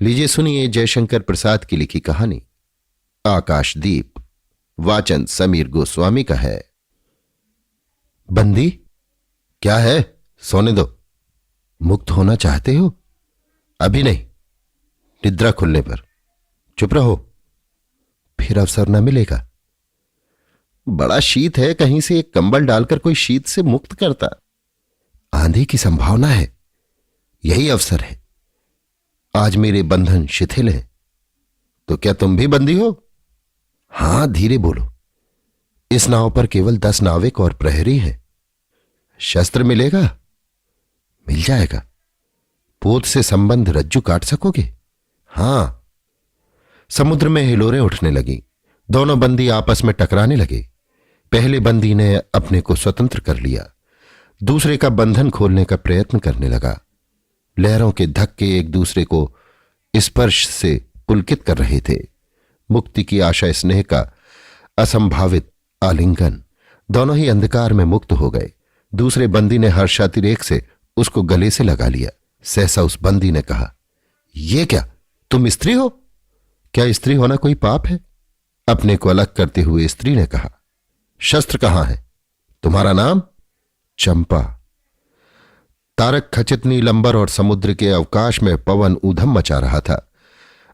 लीजिए सुनिए जयशंकर प्रसाद की लिखी कहानी आकाशदीप। वाचन समीर गोस्वामी का है। बंदी क्या है? सोने दो। मुक्त होना चाहते हो? अभी नहीं, निद्रा खुलने पर। चुप रहो, फिर अवसर न मिलेगा। बड़ा शीत है, कहीं से एक कंबल डालकर कोई शीत से मुक्त करता। आंधी की संभावना है, यही अवसर है। आज मेरे बंधन शिथिल हैं। तो क्या तुम भी बंदी हो? हां, धीरे बोलो। इस नाव पर केवल 10 नाविक और प्रहरी हैं। शस्त्र मिलेगा? मिल जाएगा। पोत से संबंध रज्जू काट सकोगे? हां। समुद्र में हिलोरें उठने लगी। दोनों बंदी आपस में टकराने लगे। पहले बंदी ने अपने को स्वतंत्र कर लिया, दूसरे का बंधन खोलने का प्रयत्न करने लगा। लहरों के धक्के एक दूसरे को स्पर्श से पुलकित कर रहे थे। मुक्ति की आशा, स्नेह का असंभावित आलिंगन। दोनों ही अंधकार में मुक्त हो गए। दूसरे बंदी ने हर्षातिरेक से उसको गले से लगा लिया। सहसा उस बंदी ने कहा, यह क्या, तुम स्त्री हो? क्या स्त्री होना कोई पाप है? अपने को अलग करते हुए स्त्री ने कहा, शस्त्र कहां है? तुम्हारा नाम? चंपा। तारक खचित नीलंबर और समुद्र के अवकाश में पवन ऊधम मचा रहा था।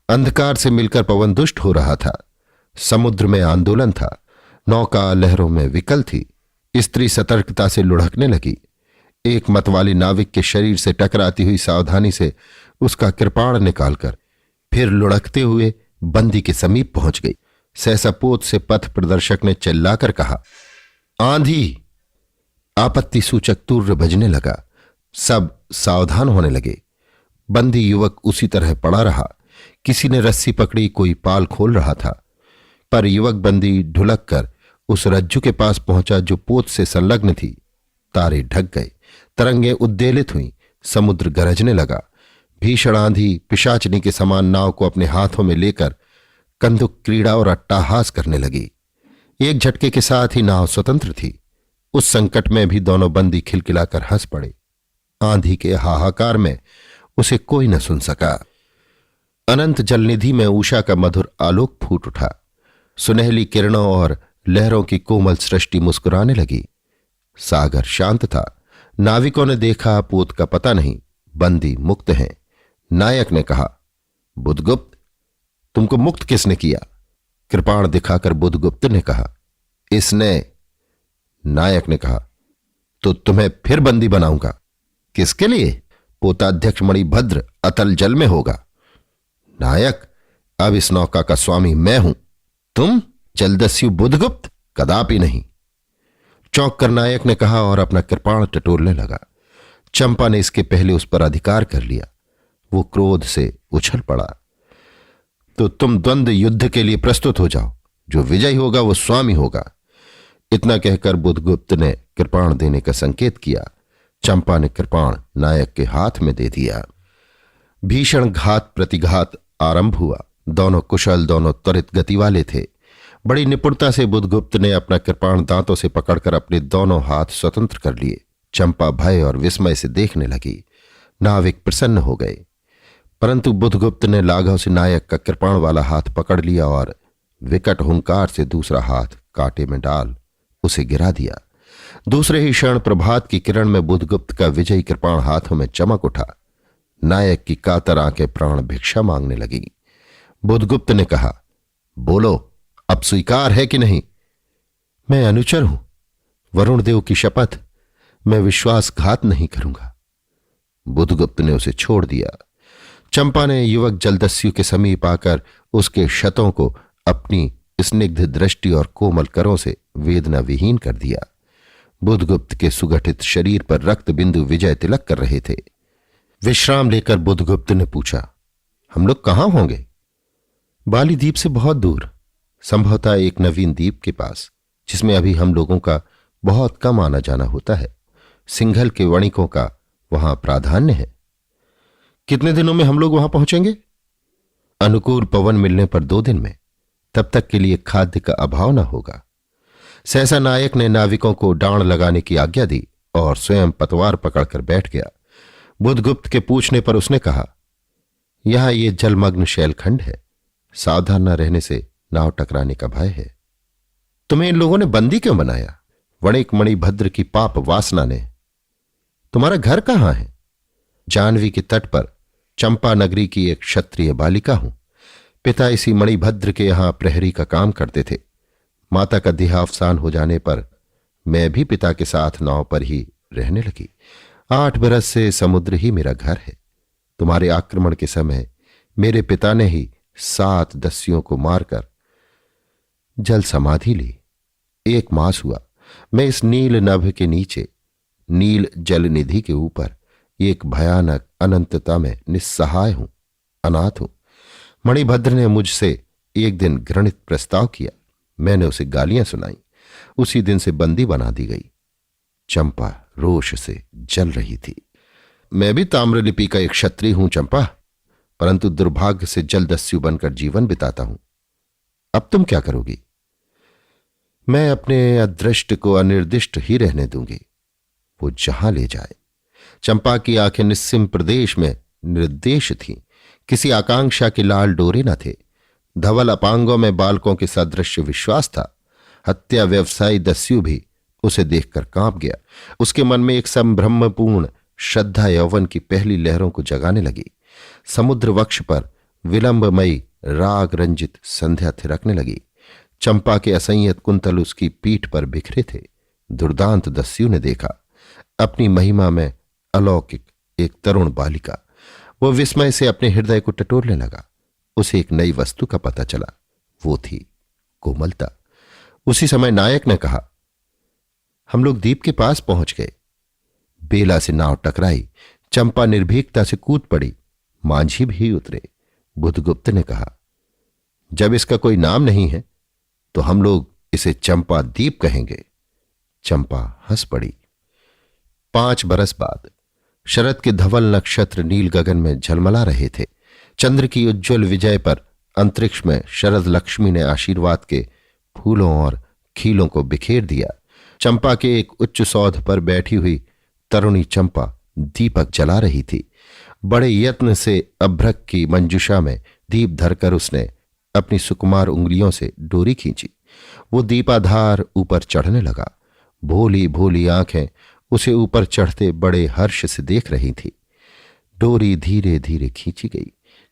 अंधकार से मिलकर पवन दुष्ट हो रहा था। समुद्र में आंदोलन था। नौका लहरों में विकल थी। स्त्री सतर्कता से लुढ़कने लगी। एक मतवाली नाविक के शरीर से टकराती हुई सावधानी से उसका कृपाण निकालकर फिर लुढ़कते हुए बंदी के समीप पहुंच गई। सहसा पोत से पथ प्रदर्शक ने चिल्लाकर कहा, आंधी। आपत्ति सूचक तूर्य बजने लगा। सब सावधान होने लगे। बंदी युवक उसी तरह पड़ा रहा। किसी ने रस्सी पकड़ी, कोई पाल खोल रहा था, पर युवक बंदी ढुलक कर उस रज्जू के पास पहुंचा जो पोत से संलग्न थी। तारे ढक गए, तरंगें उद्वेलित हुईं, समुद्र गरजने लगा। भीषण आंधी पिशाचनी के समान नाव को अपने हाथों में लेकर कंदुक क्रीड़ा और अट्टाहास करने लगी। एक झटके के साथ ही नाव स्वतंत्र थी। उस संकट में भी दोनों बंदी खिलखिलाकर हंस पड़े। आंधी के हाहाकार में उसे कोई न सुन सका। अनंत जलनिधि में उषा का मधुर आलोक फूट उठा। सुनहली किरणों और लहरों की कोमल सृष्टि मुस्कुराने लगी। सागर शांत था। नाविकों ने देखा, पोत का पता नहीं, बंदी मुक्त हैं। नायक ने कहा, बुधगुप्त, तुमको मुक्त किसने किया? कृपाण दिखाकर बुधगुप्त ने कहा, इसने। नायक ने कहा, तो तुम्हें फिर बंदी बनाऊंगा। किसके लिए? पोताध्यक्ष मणिभद्र अतल जल में होगा। नायक, अब इस नौका का स्वामी मैं हूं। तुम जलदस्यु बुधगुप्त? कदापि नहीं। चौंक कर नायक ने कहा और अपना कृपाण टटोलने लगा। चंपा ने इसके पहले उस पर अधिकार कर लिया। वो क्रोध से उछल पड़ा। तो तुम द्वंद्व युद्ध के लिए प्रस्तुत हो जाओ। जो विजयी होगा वो स्वामी होगा। इतना कहकर बुधगुप्त ने कृपाण देने का संकेत किया। चंपा ने कृपाण नायक के हाथ में दे दिया। भीषण घात प्रतिघात आरंभ हुआ। दोनों कुशल, दोनों त्वरित गति वाले थे। बड़ी निपुणता से बुधगुप्त ने अपना कृपाण दांतों से पकड़कर अपने दोनों हाथ स्वतंत्र कर लिए। चंपा भय और विस्मय से देखने लगी। नाविक प्रसन्न हो गए, परंतु बुधगुप्त ने लाघव से नायक का कृपाण वाला हाथ पकड़ लिया और विकट हुंकार से दूसरा हाथ कांटे में डाल उसे गिरा दिया। दूसरे ही क्षण प्रभात की किरण में बुधगुप्त का विजयी कृपाण हाथों में चमक उठा। नायक की कातर आंखें प्राण भिक्षा मांगने लगी। बुधगुप्त ने कहा, बोलो, अब स्वीकार है कि नहीं? मैं अनुचर हूं। वरुण देव की शपथ, मैं विश्वासघात नहीं करूंगा। बुधगुप्त ने उसे छोड़ दिया। चंपा ने युवक जलदस्यु के समीप आकर उसके क्षतों को अपनी स्निग्ध दृष्टि और कोमल करों से वेदना विहीन कर दिया। बुधगुप्त के सुगठित शरीर पर रक्त बिंदु विजय तिलक कर रहे थे। विश्राम लेकर बुधगुप्त ने पूछा, हम लोग कहां होंगे? बाली द्वीप से बहुत दूर, संभवतः एक नवीन द्वीप के पास, जिसमें अभी हम लोगों का बहुत कम आना जाना होता है। सिंघल के वणिकों का वहां प्राधान्य है। कितने दिनों में हम लोग वहां पहुंचेंगे? अनुकूल पवन मिलने पर 2 दिन में। तब तक के लिए खाद्य का अभाव न होगा। सहसा नायक ने नाविकों को डांड लगाने की आज्ञा दी और स्वयं पतवार पकड़कर बैठ गया। बुधगुप्त के पूछने पर उसने कहा, यहां ये जलमग्न शैलखंड है, सावधान न रहने से नाव टकराने का भय है। तुम्हें इन लोगों ने बंदी क्यों बनाया? वणिक मणिभद्र की पाप वासना ने। तुम्हारा घर कहां है? जानवी के तट पर चंपा नगरी की एक क्षत्रिय बालिका हूं। पिता इसी मणिभद्र के यहां प्रहरी का काम करते थे। माता का देहावसान हो जाने पर मैं भी पिता के साथ नाव पर ही रहने लगी। 8 बरस से समुद्र ही मेरा घर है। तुम्हारे आक्रमण के समय मेरे पिता ने ही 7 दस्युओं को मारकर जल समाधि ली। 1 मास हुआ मैं इस नील नभ के नीचे, नील जल निधि के ऊपर एक भयानक अनंतता में निस्सहाय हूं, अनाथ हूं। मणिभद्र ने मुझसे एक दिन घृणित प्रस्ताव किया। मैंने उसे गालियां सुनाई। उसी दिन से बंदी बना दी गई। चंपा रोष से जल रही थी। मैं भी ताम्रलिपि का एक क्षत्रिय हूं चंपा, परंतु दुर्भाग्य से जलदस्यु बनकर जीवन बिताता हूं। अब तुम क्या करोगी? मैं अपने अदृष्ट को अनिर्दिष्ट ही रहने दूंगी, वो जहां ले जाए। चंपा की आंखें निस्सीम प्रदेश में निर्देश थीं। किसी आकांक्षा के लाल डोरे न थे। धवल अपांगों में बालकों के सदृश विश्वास था। हत्या व्यवसायी दस्यु भी उसे देखकर कांप गया। उसके मन में एक संभ्रमपूर्ण श्रद्धा यौवन की पहली लहरों को जगाने लगी। समुद्र वक्ष पर विलंबमयी राग रंजित संध्या थिरकने लगी। चंपा के असंयत कुंतल उसकी पीठ पर बिखरे थे। दुर्दांत दस्यु ने देखा अपनी महिमा में अलौकिक एक तरुण बालिका। वह विस्मय से अपने हृदय को टटोलने लगा। उसे एक नई वस्तु का पता चला, वो थी कोमलता। उसी समय नायक ने कहा, हम लोग द्वीप के पास पहुंच गए। बेला से नाव टकराई। चंपा निर्भीकता से कूद पड़ी। मांझी भी उतरे। बुधगुप्त ने कहा, जब इसका कोई नाम नहीं है तो हम लोग इसे चंपा द्वीप कहेंगे। चंपा हंस पड़ी। 5 बरस बाद शरद के धवल नक्षत्र नील गगन में झलमला रहे थे। चंद्र की उज्ज्वल विजय पर अंतरिक्ष में शरद लक्ष्मी ने आशीर्वाद के फूलों और खीलों को बिखेर दिया। चंपा के एक उच्च सौध पर बैठी हुई तरुणी चंपा दीपक जला रही थी। बड़े यत्न से अभ्रक की मंजुषा में दीप धरकर उसने अपनी सुकुमार उंगलियों से डोरी खींची। वो दीपाधार ऊपर चढ़ने लगा। भोली भोली आंखें उसे ऊपर चढ़ते बड़े हर्ष से देख रही थी। डोरी धीरे धीरे खींची गई।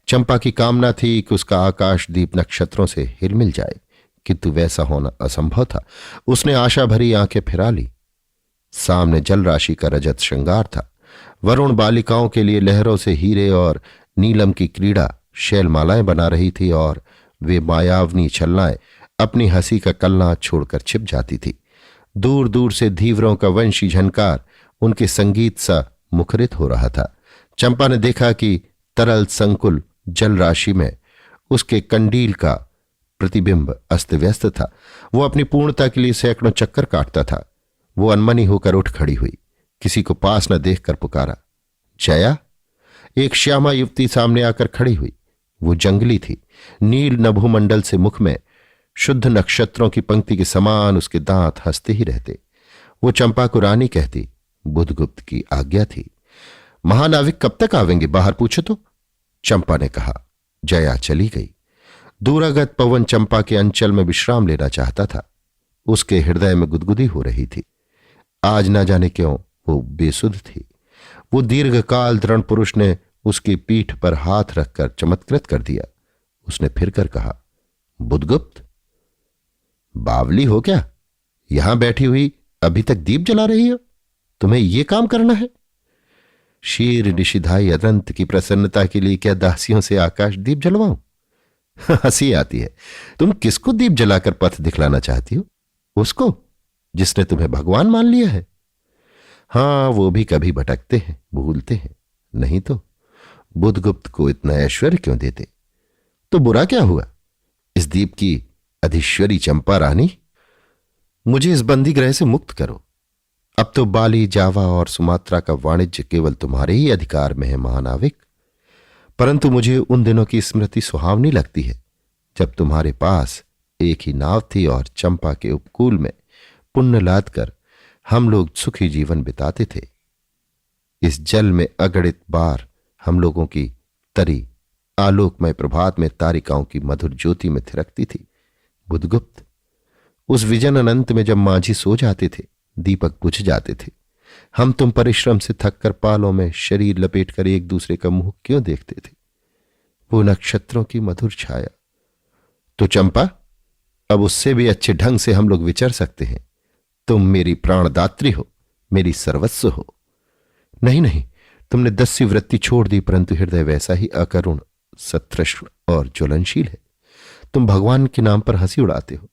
चंपा की कामना थी कि उसका आकाश दीप नक्षत्रों से हिलमिल जाए, किंतु वैसा होना असंभव था। उसने आशा भरी आंखें फिरा ली। सामने जल राशि का रजत श्रृंगार था। वरुण बालिकाओं के लिए लहरों से हीरे और नीलम की क्रीड़ा शैलमालाएं बना रही थी और वे मायावनी छलनाएं अपनी हंसी का कलना छोड़कर छिप जाती थी। दूर दूर से धीवरों का वंशी झनकार उनके संगीत सा मुखरित हो रहा था। चंपा ने देखा कि तरल संकुल जल राशि में उसके कंडील का प्रतिबिंब अस्त व्यस्त था। वो अपनी पूर्णता के लिए सैकड़ों चक्कर काटता था। वो अनमनी होकर उठ खड़ी हुई। किसी को पास न देखकर पुकारा, जया। एक श्यामा युवती सामने आकर खड़ी हुई। वो जंगली थी। नील नभोमंडल से मुख में शुद्ध नक्षत्रों की पंक्ति के समान उसके दांत हंसते ही रहते। वो चंपा को रानी कहती। बुधगुप्त की आज्ञा थी। महानाविक कब तक आवेंगे, बाहर पूछो तो। चंपा ने कहा। जया चली गई। दूरागत पवन चंपा के अंचल में विश्राम लेना चाहता था। उसके हृदय में गुदगुदी हो रही थी। आज ना जाने क्यों वो बेसुध थी। वो दीर्घकाल दृढ़ पुरुष ने उसकी पीठ पर हाथ रखकर चमत्कृत कर दिया। उसने फिर कर कहा, बुधगुप्त, बावली हो क्या? यहां बैठी हुई अभी तक दीप जला रही हो? तुम्हें यह काम करना है? शीर निशिधाई अनंत की प्रसन्नता के लिए क्या दासियों से आकाश दीप जलवाऊं? हंसी आती है। तुम किसको दीप जलाकर पथ दिखलाना चाहती हो? उसको जिसने तुम्हें भगवान मान लिया है। हां, वो भी कभी भटकते हैं, भूलते हैं, नहीं तो बुधगुप्त को इतना ऐश्वर्य क्यों देते? तो बुरा क्या हुआ? इस दीप की अधीश्वरी चंपा रानी, मुझे इस बंदी गृह से मुक्त करो। अब तो बाली, जावा और सुमात्रा का वाणिज्य केवल तुम्हारे ही अधिकार में है महानाविक। परंतु मुझे उन दिनों की स्मृति सुहावनी लगती है जब तुम्हारे पास एक ही नाव थी और चंपा के उपकूल में पुण्य लाद कर हम लोग सुखी जीवन बिताते थे। इस जल में अगणित बार हम लोगों की तरी आलोकमय प्रभात में तारिकाओं की मधुर ज्योति में थिरकती थी। बुधगुप्त, उस विजन अनंत में जब माझी सो जाते थे, दीपक बुझ जाते थे, हम तुम परिश्रम से थककर पालों में शरीर लपेटकर एक दूसरे का मुंह क्यों देखते थे? वो नक्षत्रों की मधुर छाया। तो चंपा, अब उससे भी अच्छे ढंग से हम लोग विचर सकते हैं। तुम मेरी प्राणदात्री हो, मेरी सर्वस्व हो। नहीं नहीं, तुमने दस्यु वृत्ति छोड़ दी, परंतु हृदय वैसा ही अकरुण, सतृष्ण और ज्वलनशील है। तुम भगवान के नाम पर हंसी उड़ाते हो,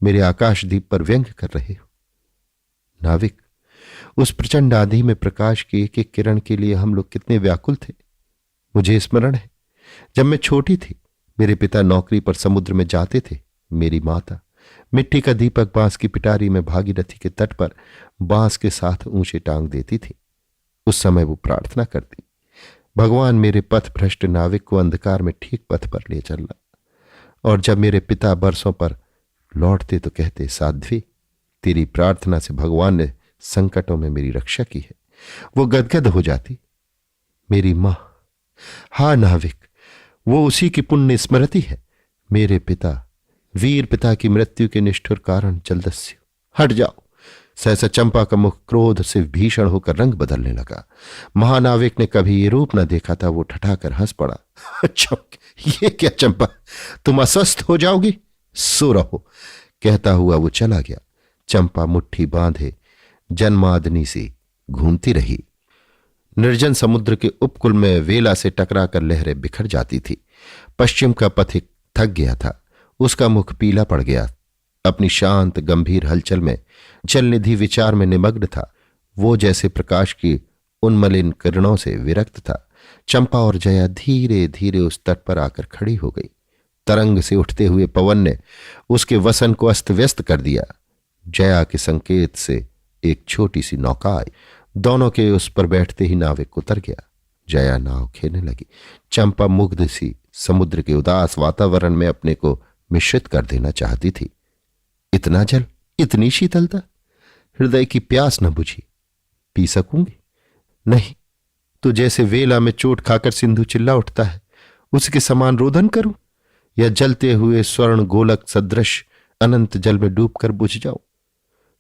मेरे आकाशदीप पर व्यंग कर रहे हो। नाविक, उस प्रचंड आंधी में प्रकाश की एक एक किरण के लिए हम लोग कितने व्याकुल थे। मुझे स्मरण है, जब मैं छोटी थी, मेरे पिता नौकरी पर समुद्र में जाते थे। मेरी माता मिट्टी का दीपक बांस की पिटारी में भागीरथी के तट पर बांस के साथ ऊंचे टांग देती थी। उस समय वो प्रार्थना करती, भगवान मेरे पथ भ्रष्ट नाविक को अंधकार में ठीक पथ पर ले चलना। और जब मेरे पिता बरसों पर लौटते तो कहते, साध्वी, तेरी प्रार्थना से भगवान ने संकटों में मेरी रक्षा की है। वो गदगद हो जाती। मेरी मां, हा नाविक, वो उसी की पुण्य स्मृति है। मेरे पिता, वीर पिता की मृत्यु के निष्ठुर कारण जलदस्यु। हट जाओ। सहसा चंपा का मुख क्रोध से भीषण होकर रंग बदलने लगा। महानाविक ने कभी ये रूप न देखा था। वो ठठाकर हंस पड़ा। अच्छा, ये क्या चंपा, तुम अस्वस्थ हो जाओगी, सो रहो। कहता हुआ वो चला गया। चंपा मुट्ठी बांधे जन्मादनी सी घूमती रही। निर्जन समुद्र के उपकूल में वेला से टकराकर लहरें बिखर जाती थी। पश्चिम का पथिक थक गया था, उसका मुख पीला पड़ गया। अपनी शांत गंभीर हलचल में जलनिधि विचार में निमग्न था। वो जैसे प्रकाश की उन्मलिन किरणों से विरक्त था। चंपा और जया धीरे धीरे उस तट पर आकर खड़ी हो गई। तरंग से उठते हुए पवन ने उसके वसन को अस्त व्यस्त कर दिया। जया के संकेत से एक छोटी सी नौका आई। दोनों के उस पर बैठते ही नाविक उतर गया। जया नाव खेलने लगी। चंपा मुग्ध सी समुद्र के उदास वातावरण में अपने को मिश्रित कर देना चाहती थी। इतना जल, इतनी शीतलता, हृदय की प्यास न बुझी। पी सकूंगी? नहीं, तो जैसे वेला में चोट खाकर सिंधु चिल्ला उठता है, उसके समान रोदन करूं, या जलते हुए स्वर्ण गोलक सदृश अनंत जल में डूबकर बुझ जाऊं?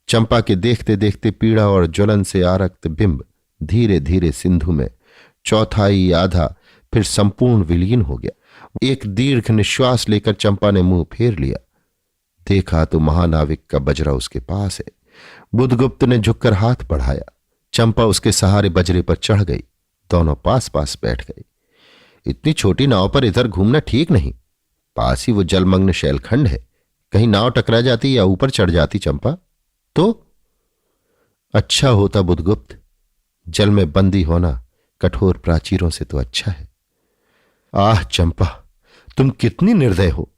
चंपा के देखते देखते पीड़ा और ज्वलन से आरक्त बिंब धीरे धीरे सिंधु में चौथाई, आधा, फिर संपूर्ण विलीन हो गया। एक दीर्घ निश्वास लेकर चंपा ने मुंह फेर लिया। देखा तो महानाविक का बजरा उसके पास है। बुधगुप्त ने झुककर हाथ बढ़ाया। चंपा उसके सहारे बजरे पर चढ़ गई। दोनों पास पास बैठ गए। इतनी छोटी नाव पर इधर घूमना ठीक नहीं। पास ही वो जलमग्न शैलखंड है, कहीं नाव टकरा जाती या ऊपर चढ़ जाती चंपा तो? अच्छा होता बुधगुप्त, जल में बंदी होना कठोर प्राचीरों से तो अच्छा है। आह चंपा, तुम कितनी निर्दय हो।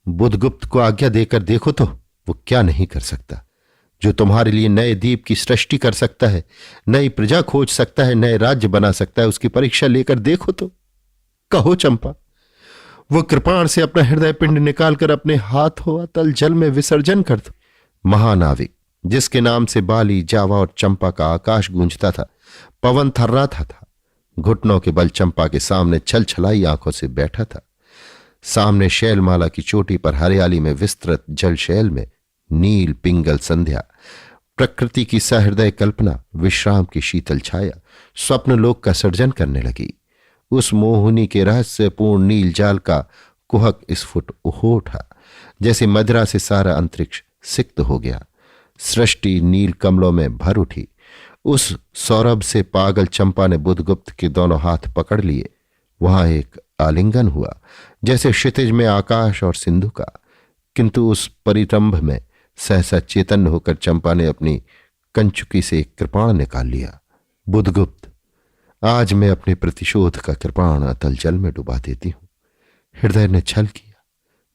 बुधगुप्त को आज्ञा देकर देखो तो वो क्या नहीं कर सकता। जो तुम्हारे लिए नए द्वीप की सृष्टि कर सकता है, नई प्रजा खोज सकता है, नए राज्य बना सकता है, उसकी परीक्षा लेकर देखो तो। कहो चंपा, वो कृपाण से अपना हृदय पिंड निकालकर अपने हाथों तल जल में विसर्जन कर दो। महानाविक, जिसके नाम से बाली, जावा और चंपा का आकाश गूंजता था, पवन थर्राता था, घुटनों के बल चंपा के सामने छल छलाई आंखों से बैठा था। सामने शैलमाला की चोटी पर हरियाली में विस्तृत जल शैल में नील पिंगल संध्या, प्रकृति की सहृदय कल्पना, विश्राम की शीतल छाया, स्वप्न लोक का सर्जन करने लगी। उस मोहिनी के रहस्यपूर्ण नील जाल का कुहक स्फुट हो उठा, जैसे मदिरा से सारा अंतरिक्ष सिक्त हो गया। सृष्टि नील कमलों में भर उठी। उस सौरभ से पागल चंपा ने बुधगुप्त के दोनों हाथ पकड़ लिए। वहां एक आलिंगन हुआ, जैसे क्षितिज में आकाश और सिंधु का। किंतु उस परिरंभ में सहसा चेतन होकर चंपा ने अपनी कंचुकी से एक कृपाण निकाल लिया। बुधगुप्त, आज मैं अपने प्रतिशोध का कृपाण अतल जल में डुबा देती हूं। हृदय ने छल किया,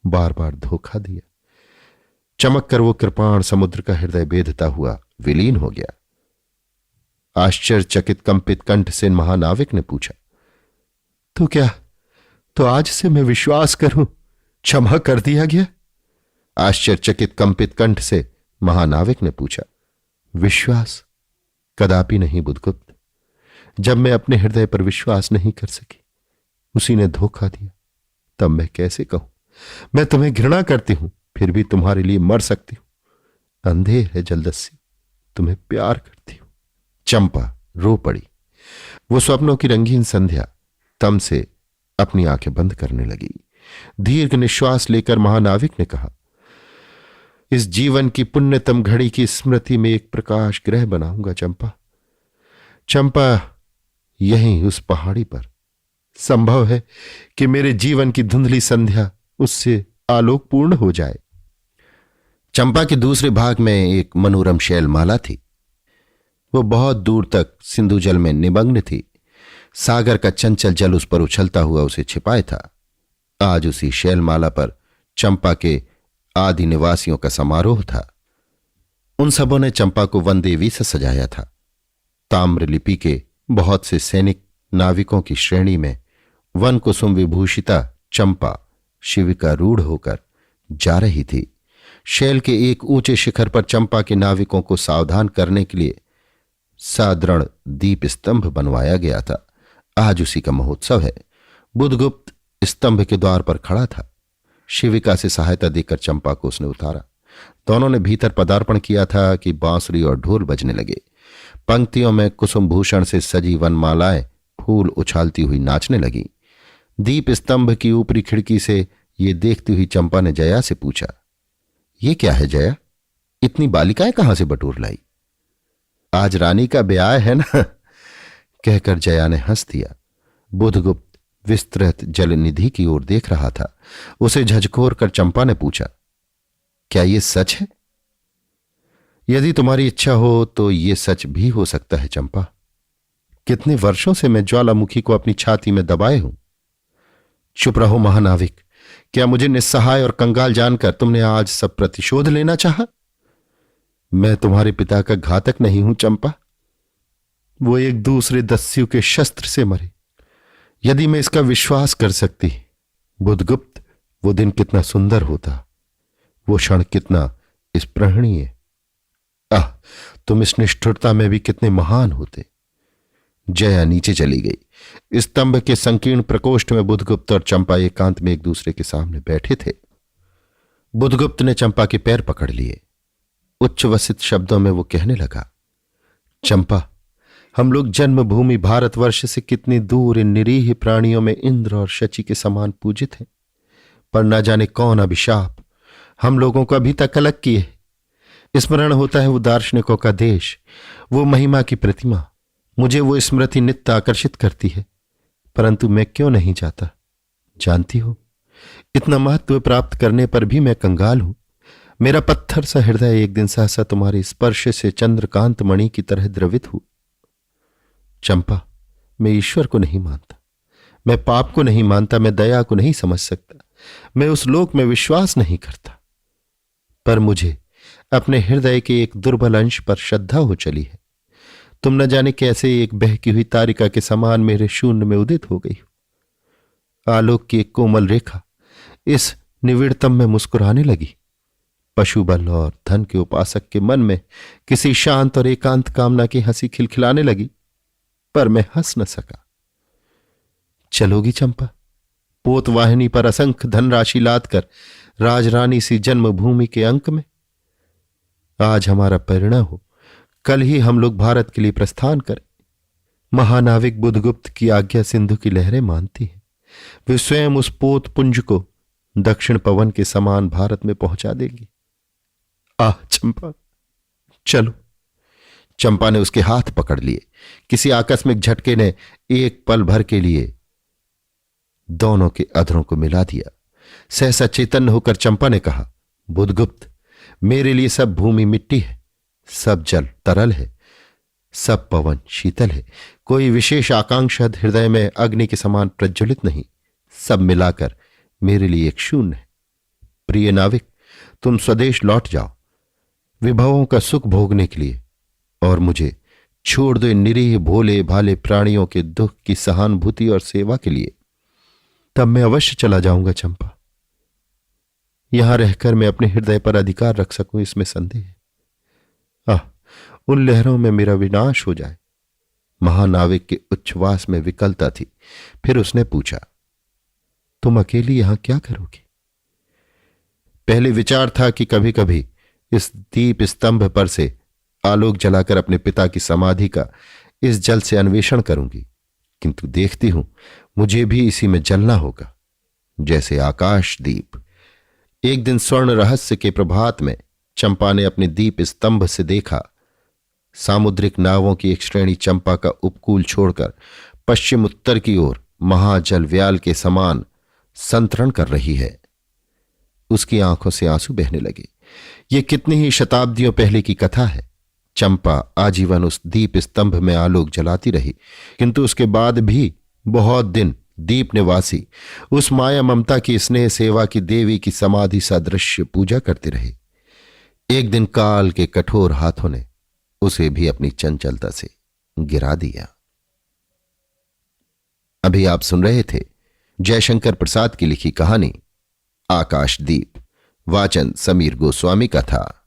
बार बार धोखा दिया। चमक कर वो कृपाण समुद्र का हृदय बेधता हुआ विलीन हो गया। आश्चर्यचकित कंपित कंठ से महानाविक ने पूछा, तो क्या, तो आज से मैं विश्वास करूं क्षमा कर दिया गया? आश्चर्यचकित कंपित कंठ से महानाविक ने पूछा, विश्वास? कदापि नहीं बुधगुप्त। जब मैं अपने हृदय पर विश्वास नहीं कर सकी, उसी ने धोखा दिया। तब मैं कैसे कहूं, मैं तुम्हें घृणा करती हूं, फिर भी तुम्हारे लिए मर सकती हूं। अंधेर है जलदस्यु, तुम्हें प्यार करती हूं। चंपा रो पड़ी। वो स्वप्नों की रंगीन संध्या तम से अपनी आंखें बंद करने लगी। दीर्घ निश्वास लेकर महानाविक ने कहा, इस जीवन की पुण्यतम घड़ी की स्मृति में एक प्रकाश गृह बनाऊंगा चंपा। चंपा, यहीं उस पहाड़ी पर संभव है कि मेरे जीवन की धुंधली संध्या उससे आलोकपूर्ण हो जाए। चंपा के दूसरे भाग में एक मनोरम शैलमाला थी। वो बहुत दूर तक सिंधु जल में निमग्न थी। सागर का चंचल जल उस पर उछलता हुआ उसे छिपाए था। आज उसी शैलमाला पर चंपा के आदि निवासियों का समारोह था। उन सबों ने चंपा को वनदेवी से सजाया था। ताम्रलिपि के बहुत से सैनिक नाविकों की श्रेणी में वन कुसुम विभूषिता चंपा शिविका रूढ़ होकर जा रही थी। शैल के एक ऊंचे शिखर पर चंपा के नाविकों को सावधान करने के लिए सादृढ़ दीप स्तंभ बनवाया गया था। आज उसी का महोत्सव है। बुधगुप्त स्तंभ के द्वार पर खड़ा था। शिविका से सहायता देकर चंपा को उसने उतारा। दोनों ने भीतर पदार्पण किया था कि बांसुरी और ढोल बजने लगे। पंक्तियों में कुसुम भूषण से सजी वनमालाएं फूल उछालती हुई नाचने लगी। दीप स्तंभ की ऊपरी खिड़की से ये देखती हुई चंपा ने जया से पूछा, ये क्या है जया, इतनी बालिकाएं कहां से बटोर लाई? आज रानी का ब्याह है ना, कहकर जया ने हंस दिया। बुधगुप्त विस्तृत जलनिधि की ओर देख रहा था। उसे झकझोर कर चंपा ने पूछा, क्या यह सच है? यदि तुम्हारी इच्छा हो तो यह सच भी हो सकता है चंपा। कितने वर्षों से मैं ज्वालामुखी को अपनी छाती में दबाए हूं। चुप रहो महानाविक, क्या मुझे निस्सहाय और कंगाल जानकर तुमने आज सब प्रतिशोध लेना चाहा? मैं तुम्हारे पिता का घातक नहीं हूं चंपा। वो एक दूसरे दस्यु के शस्त्र से मरे। यदि मैं इसका विश्वास कर सकती बुधगुप्त, वो दिन कितना सुंदर होता, वो क्षण कितना स्पृहणीय। आह, तुम इस निष्ठुरता में भी कितने महान होते। जया नीचे चली गई। स्तंभ के संकीर्ण प्रकोष्ठ में बुधगुप्त और चंपा एकांत में एक दूसरे के सामने बैठे थे। बुधगुप्त ने चंपा के पैर पकड़ लिए। उच्चवसित शब्दों में वो कहने लगा, चंपा, हम लोग जन्मभूमि भारतवर्ष से कितनी दूर इन निरीह प्राणियों में इंद्र और शची के समान पूजित हैं, पर न जाने कौन अभिशाप हम लोगों को अभी तक अलग किए। स्मरण होता है वो दार्शनिकों का देश, वो महिमा की प्रतिमा। मुझे वो स्मृति नित्य आकर्षित करती है, परंतु मैं क्यों नहीं जाता? जानती हो, इतना महत्व प्राप्त करने पर भी मैं कंगाल हूं। मेरा पत्थर सा हृदय एक दिन सहसा तुम्हारे स्पर्श से चंद्रकांत मणि की तरह द्रवित हुआ। चंपा, मैं ईश्वर को नहीं मानता, मैं पाप को नहीं मानता, मैं दया को नहीं समझ सकता, मैं उस लोक में विश्वास नहीं करता, पर मुझे अपने हृदय के एक दुर्बल अंश पर श्रद्धा हो चली है। तुम न जाने कैसे एक बहकी हुई तारिका के समान मेरे शून्य में उदित हो गई हो। आलोक की एक कोमल रेखा इस निविड़तम में मुस्कुराने लगी। पशुबल और धन के उपासक के मन में किसी शांत और एकांत कामना की हंसी खिलखिलाने लगी, पर मैं हंस न सका। चलोगी चंपा, पोतवाहिनी पर असंख्य धनराशि लाद कर राजरानी सी जन्मभूमि के अंक में? आज हमारा परिणय हो, कल ही हम लोग भारत के लिए प्रस्थान करें। महानाविक बुधगुप्त की आज्ञा सिंधु की लहरें मानती हैं। वे स्वयं उस पोत पुंज को दक्षिण पवन के समान भारत में पहुंचा देगी। आह चंपा, चलो। चंपा ने उसके हाथ पकड़ लिए। किसी आकस्मिक झटके ने एक पल भर के लिए दोनों के अधरों को मिला दिया। सहसा चैतन्य होकर चंपा ने कहा, बुधगुप्त, मेरे लिए सब भूमि मिट्टी है, सब जल तरल है, सब पवन शीतल है, कोई विशेष आकांक्षा हृदय में अग्नि के समान प्रज्वलित नहीं, सब मिलाकर मेरे लिए एक शून्य है। प्रिय नाविक, तुम स्वदेश लौट जाओ विभवों का सुख भोगने के लिए, और मुझे छोड़ दो इन निरीह भोले भाले प्राणियों के दुख की सहानुभूति और सेवा के लिए। तब मैं अवश्य चला जाऊंगा चंपा। यहां रहकर मैं अपने हृदय पर अधिकार रख सकूं, इसमें संदेह है। आह, उन लहरों में मेरा विनाश हो जाए। महानाविक के उच्छ्वास में विकलता थी। फिर उसने पूछा, तुम अकेली यहां क्या करोगी? पहले विचार था कि कभी कभी इस दीप स्तंभ पर से आलोक जलाकर अपने पिता की समाधि का इस जल से अन्वेषण करूंगी, किंतु देखती हूं मुझे भी इसी में जलना होगा, जैसे आकाश दीप। एक दिन स्वर्ण रहस्य के प्रभात में चंपा ने अपने दीप स्तंभ से देखा, सामुद्रिक नावों की एक श्रेणी चंपा का उपकूल छोड़कर पश्चिम उत्तर की ओर महाजल व्याल के समान संतरण कर रही है। उसकी आंखों से आंसू बहने लगे। ये कितनी ही शताब्दियों पहले की कथा है। चंपा आजीवन उस दीप स्तंभ में आलोक जलाती रही, किंतु उसके बाद भी बहुत दिन दीप निवासी उस माया ममता की स्नेह सेवा की देवी की समाधि सदृश्य पूजा करते रहे। एक दिन काल के कठोर हाथों ने उसे भी अपनी चंचलता से गिरा दिया। अभी आप सुन रहे थे जयशंकर प्रसाद की लिखी कहानी आकाशदीप। वाचन समीर गोस्वामी का था।